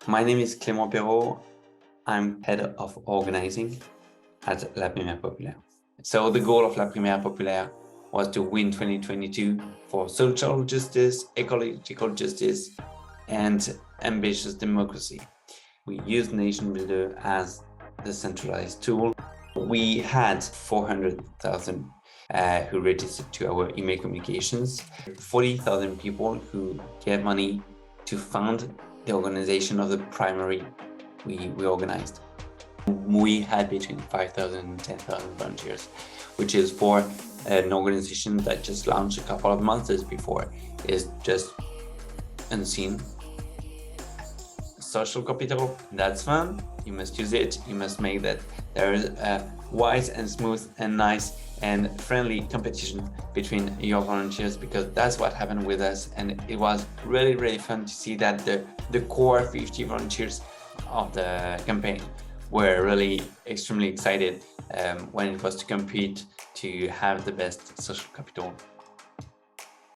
My name is Clément Perrault. I'm head of organizing at La Primaire Populaire. So the goal of La Primaire Populaire was to win 2022 for social justice, ecological justice, and ambitious democracy. We used NationBuilder as the centralized tool. We had 400,000 who registered to our email communications, 40,000 people who gave money to fund the organization of the primary we organized. We had between 5,000 and 10,000 volunteers, which is for an organization that just launched a couple of months before is just unseen. Social capital, that's fun. You must use it. You must make that there is a wise and smooth and nice and friendly competition between your volunteers, because that's what happened with us. And it was really, really fun to see that the core 50 volunteers of the campaign were really extremely excited when it was to compete to have the best social capital